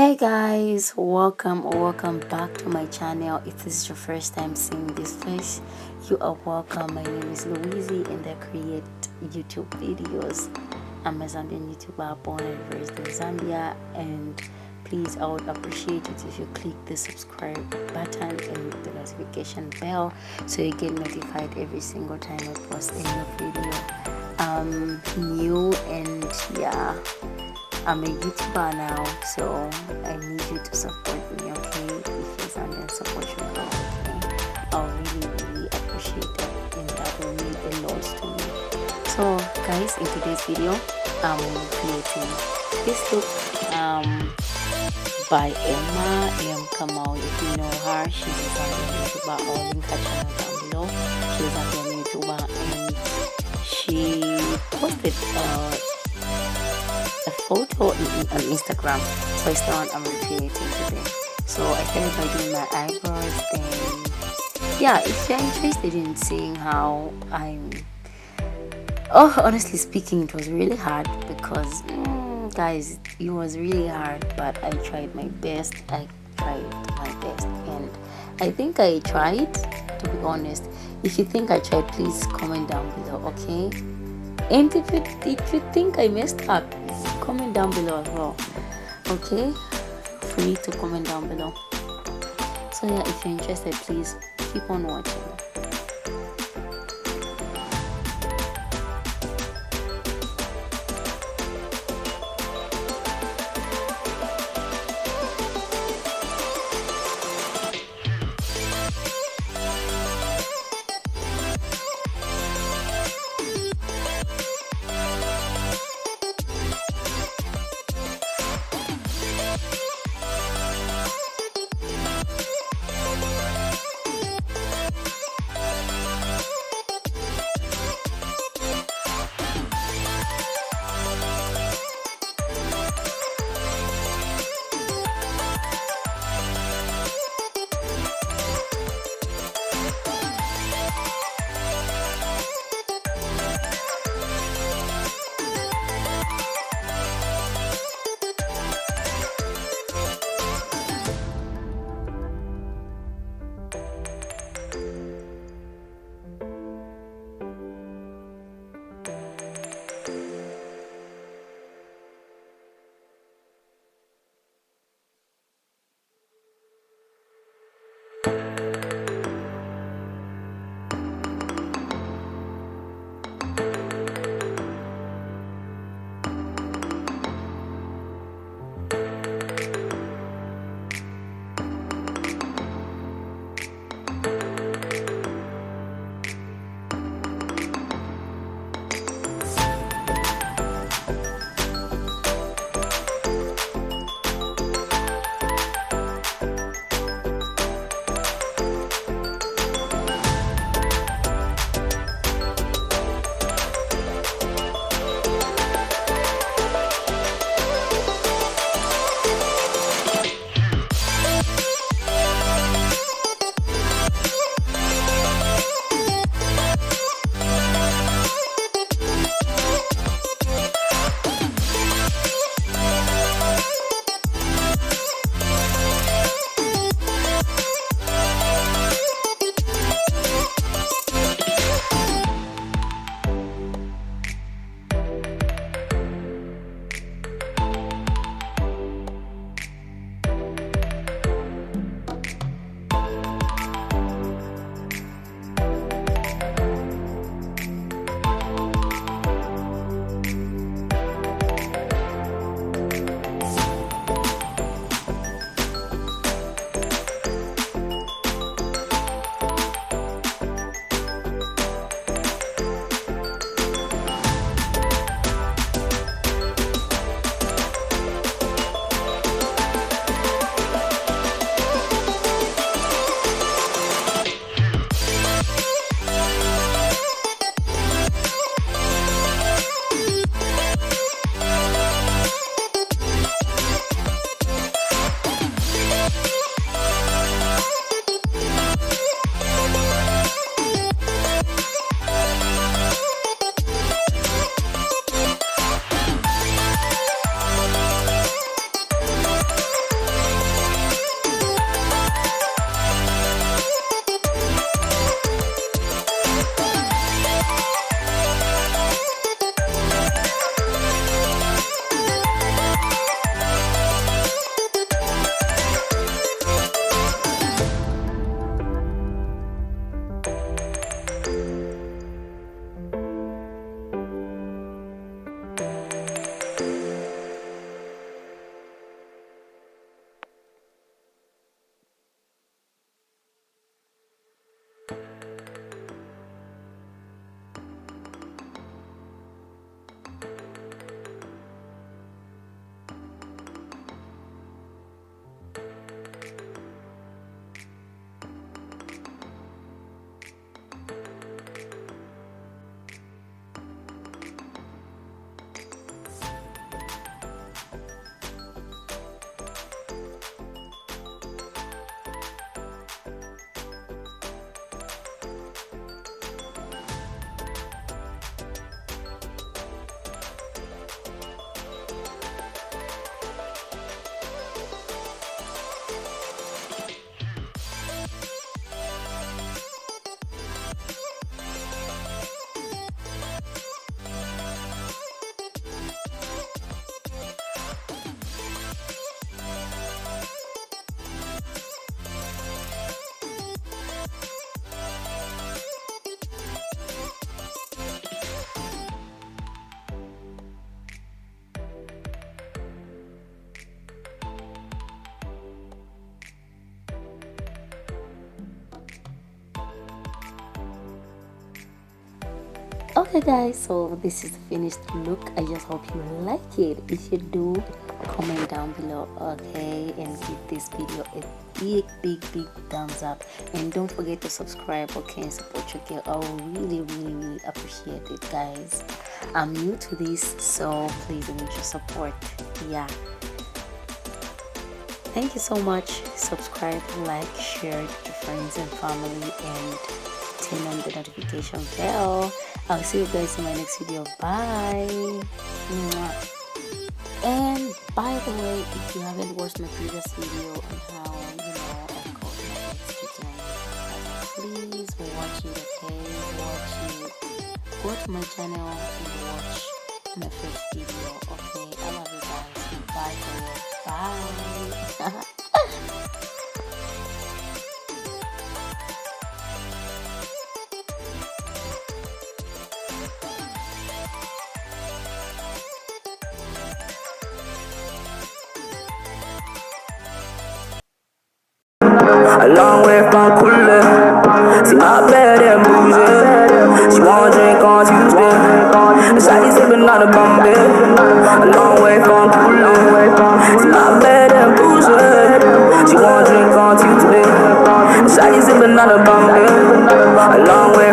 Hey guys, welcome back to my channel. If this is your first time seeing this face, you are welcome. My name is Louise and I create YouTube videos. I'm a Zambian YouTuber born and raised in Zambia, and please, I would appreciate it if you click the subscribe button and the notification bell so you get notified every single time I post a new video. I'm new and yeah, I'm a YouTuber now, so I need you to support me, okay? If you're Zambian, support your girl, okay? I'll really appreciate it, and that will mean a lot to me. So, guys, in today's video, I'm creating this look by Kamau'S. If you know her, she's a Zambian YouTuber. I'll link her channel down below. She's a Zambian YouTuber, and she posted a photo on Instagram, so it's the one I'm recreating today. So I started by doing my eyebrows, and yeah, if you're interested in seeing how honestly speaking, it was really hard because guys, it was really hard, but I tried my best. And I think I tried, to be honest. If you think I tried, please comment down below, okay? And if you think I messed up, comment down below as well, okay? Free to comment down below. So yeah, if you're interested, please keep on watching. Okay guys, so this is the finished look. I just hope you like it. If you do, comment down below, okay, and give this video a big thumbs up, and don't forget to subscribe, okay, and support your girl. I will really appreciate it, guys. I'm new to this, so please need your support. Yeah, thank you so much. Subscribe, like, share it with your friends and family, and turn on the notification bell. I'll see you guys in my next video. Bye. Mwah. And by the way, if you haven't watched my previous video on how I caught my chicken, please watch it, okay? Watch it. Go to my channel and watch my first video, okay? I love you guys. Bye for now. Bye. A long way from cooler. See my bed and boozy. She wanna drink on Tuesday. The shawty sipping on a Bombay. A long way from cooler. See my bed and boozy. She wanna drink on Tuesday. The shawty sipping on a Bombay. A long way